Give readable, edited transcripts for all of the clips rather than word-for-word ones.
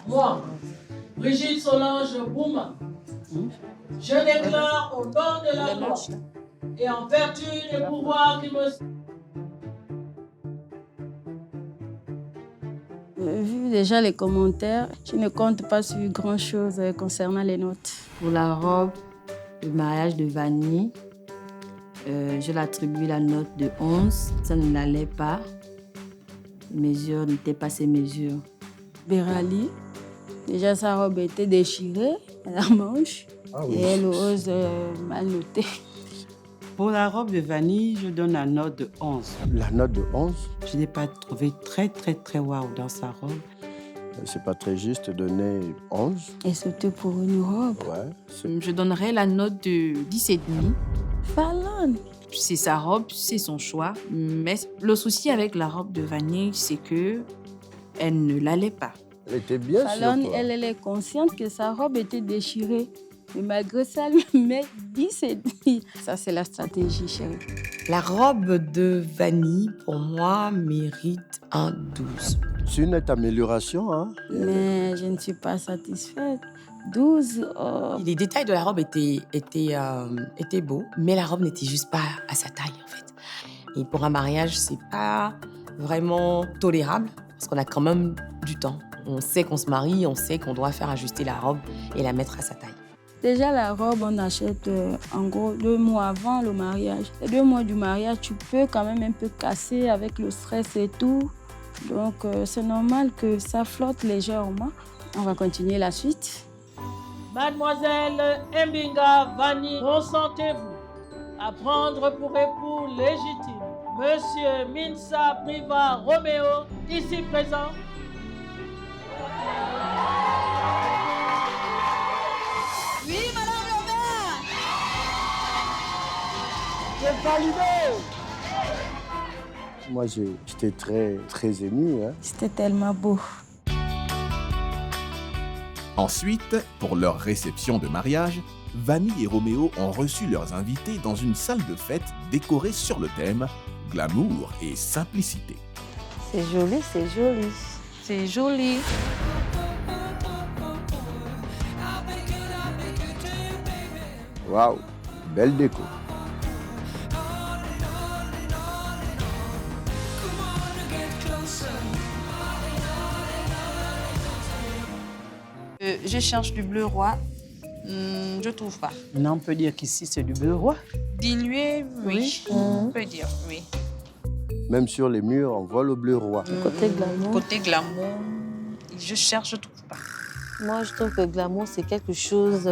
Moi, Brigitte Solange Bouma, je déclare au nom de la loi et en vertu des pouvoirs qui me... Vu déjà les commentaires, je ne compte pas sur grand-chose concernant les notes. Pour la robe de mariage de Vanny, je l'attribue la note de 11. Ça ne l'allait pas. Les mesures n'étaient pas ses mesures. Berali, déjà sa robe était déchirée à la manche et elle ose mal notée. Pour la robe de Vanny, je donne la note de 11. La note de 11? Je n'ai pas trouvé très waouh dans sa robe. C'est pas très juste de donner 11. Et surtout pour une robe. Ouais. Je donnerais la note de 10,5. Fallon. C'est sa robe, c'est son choix. Mais le souci avec la robe de Vanny, c'est que elle ne l'allait pas. Elle était bien Fallon, sur toi. elle est consciente que sa robe était déchirée. Mais malgré ça, elle met 10,5. Ça, c'est la stratégie, chérie. La robe de Vanny, pour moi, mérite un 12. C'est une nette amélioration, hein? Mais je ne suis pas satisfaite. 12. Les détails de la robe étaient beaux, mais la robe n'était juste pas à sa taille, en fait. Et pour un mariage, c'est pas vraiment tolérable, parce qu'on a quand même du temps. On sait qu'on se marie, on sait qu'on doit faire ajuster la robe et la mettre à sa taille. Déjà, la robe, on achète en gros 2 mois avant le mariage. Les 2 mois du mariage, tu peux quand même un peu casser avec le stress et tout. Donc, c'est normal que ça flotte légèrement. On va continuer la suite. Mademoiselle Mbinga Vanny, consentez-vous à prendre pour époux légitime Monsieur Minsa Priva Roméo, ici présent? Oui, Madame Robert. C'est validé. Moi, j'étais très ému, hein? C'était tellement beau. Ensuite, pour leur réception de mariage, Vanny et Roméo ont reçu leurs invités dans une salle de fête décorée sur le thème glamour et simplicité. C'est joli, c'est joli. C'est joli. Waouh, belle déco. Je cherche du bleu roi. Je trouve pas. Non, on peut dire qu'ici, c'est du bleu roi. Dilué, oui. On peut dire, oui. Même sur les murs, on voit le bleu roi. Côté glamour. Côté glamour, je cherche, je trouve pas. Moi, je trouve que glamour, c'est quelque chose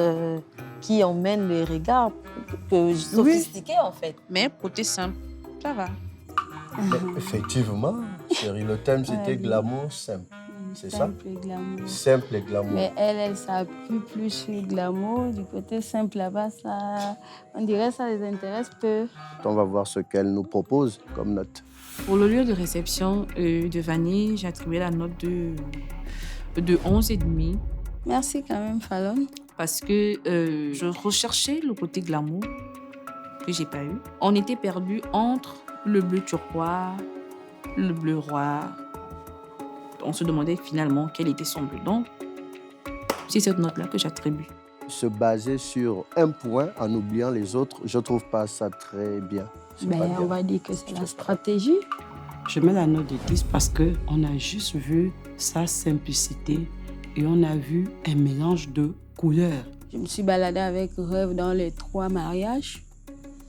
qui emmène les regards, sophistiqué en fait. Mais côté simple, ça va. Effectivement, chérie, le thème, c'était glamour simple. C'est ça? Simple et glamour. Simple et glamour. Mais elle s'appuie plus sur le glamour. Du côté simple là-bas, ça, on dirait que ça les intéresse peu. On va voir ce qu'elle nous propose comme note. Pour le lieu de réception de Vanny, j'ai attribué la note de 11,5. Merci quand même, Fallon. Parce que je recherchais le côté glamour que j'ai pas eu. On était perdus entre le bleu turquoise, le bleu roi. On se demandait finalement quel était son bleu. Donc, c'est cette note-là que j'attribue. Se baser sur un point en oubliant les autres, je trouve pas ça très bien. On va dire que c'est la stratégie. Je mets la note de 10 parce qu'on a juste vu sa simplicité et on a vu un mélange de couleurs. Je me suis baladée avec Rêve dans les 3 mariages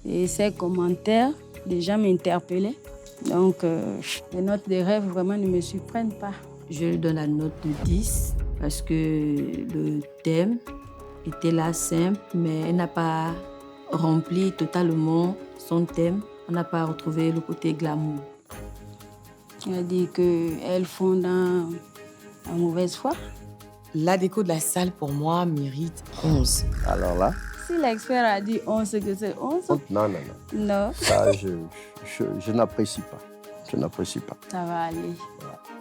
et ses commentaires déjà m'interpellaient. Donc, les notes des Rêves vraiment ne me surprennent pas. Je lui donne la note de 10 parce que le thème était là simple, mais elle n'a pas rempli totalement son thème. On n'a pas retrouvé le côté glamour. Elle a dit qu'elle fonde en mauvaise foi. La déco de la salle, pour moi, mérite 11. Alors là? Si l'expert a dit 11, c'est que c'est 11. Non. Non. Ça, je n'apprécie pas. Je n'apprécie pas. Ça va aller.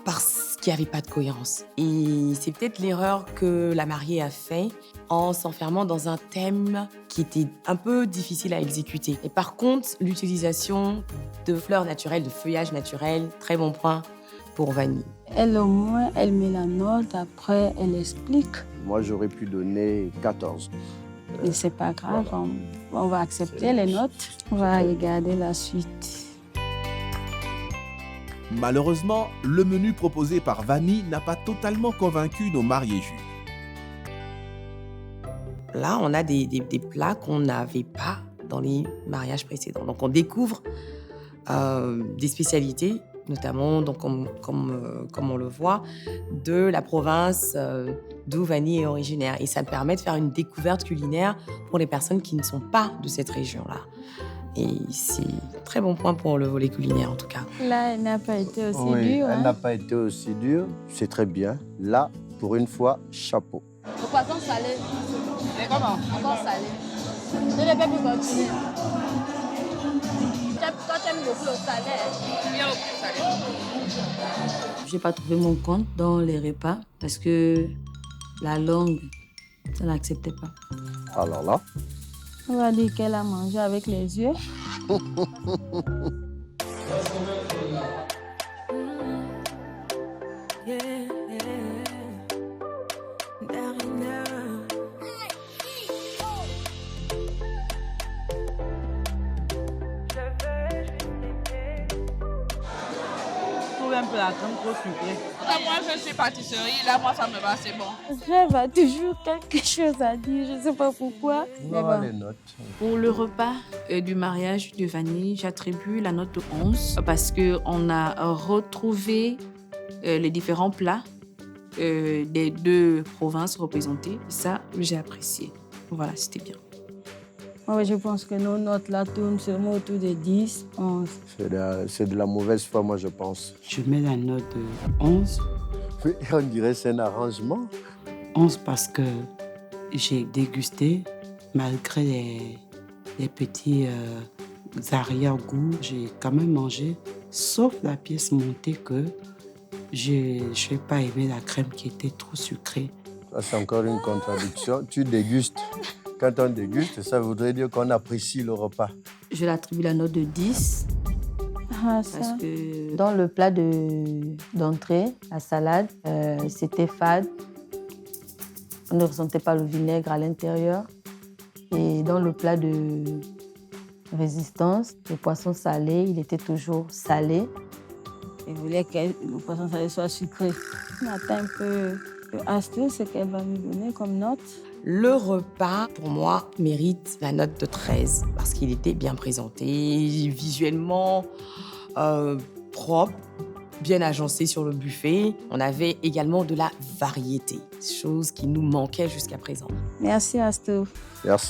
Parce qu'il n'y avait pas de cohérence. Et c'est peut-être l'erreur que la mariée a fait en s'enfermant dans un thème qui était un peu difficile à exécuter. Et par contre, l'utilisation de fleurs naturelles, de feuillage naturel, très bon point. pour Vanille. Elle, au moins, elle met la note, après, elle explique. Moi, j'aurais pu donner 14. Mais c'est pas grave, Voilà. on va accepter les notes. On va regarder la suite. Malheureusement, le menu proposé par Vanille n'a pas totalement convaincu nos mariés juifs. Là, on a des plats qu'on n'avait pas dans les mariages précédents. Donc, on découvre des spécialités, notamment, donc, comme on le voit, de la province d'où Vanille est originaire. Et ça me permet de faire une découverte culinaire pour les personnes qui ne sont pas de cette région-là. Et c'est un très bon point pour le volet culinaire, en tout cas. Là, elle n'a pas été aussi Oui, dure. elle hein. n'a pas été aussi dure. C'est très bien. Là, pour une fois, chapeau. Le poisson salé. Mais comment? Encore salé. Je ne peux plus continuer. Toi, tu aimes beaucoup le salé. Bien beaucoup le salé. J'ai pas trouvé mon compte dans les repas parce que la langue, ça n'acceptait pas. Alors là, On va dire qu'elle a mangé avec les yeux. Un peu la crème trop sucrée. Moi, je suis pâtisserie. Là, moi, ça me va, c'est bon. Rêve a toujours quelque chose à dire, je ne sais pas pourquoi. on va voir les notes. Pour le repas du mariage de Vanille, j'attribue la note de 11 parce qu'on a retrouvé les différents plats des deux provinces représentées. Ça, j'ai apprécié. Voilà, c'était bien. Ouais, je pense que nos notes là tournent seulement autour de 10, 11. C'est de la mauvaise foi, moi, je pense. Je mets la note de 11. Oui, on dirait que c'est un arrangement. 11 parce que j'ai dégusté, malgré les petits arrière-goûts, j'ai quand même mangé, sauf la pièce montée que je n'ai pas aimé la crème qui était trop sucrée. Ça, c'est encore une contradiction. Tu dégustes. Quand on déguste, ça voudrait dire qu'on apprécie le repas. Je l'attribue la note de 10. Parce que dans le plat d'entrée, la salade, c'était fade. On ne ressentait pas le vinaigre à l'intérieur. Et dans le plat de résistance, le poisson salé, il était toujours salé. Il voulait que le poisson salé soit sucré. On attend un peu astuce, ce qu'elle va me donner comme note. Le repas, pour moi, mérite la note de 13 parce qu'il était bien présenté, visuellement propre, bien agencé sur le buffet. On avait également de la variété, chose qui nous manquait jusqu'à présent. Merci, Astou. Merci.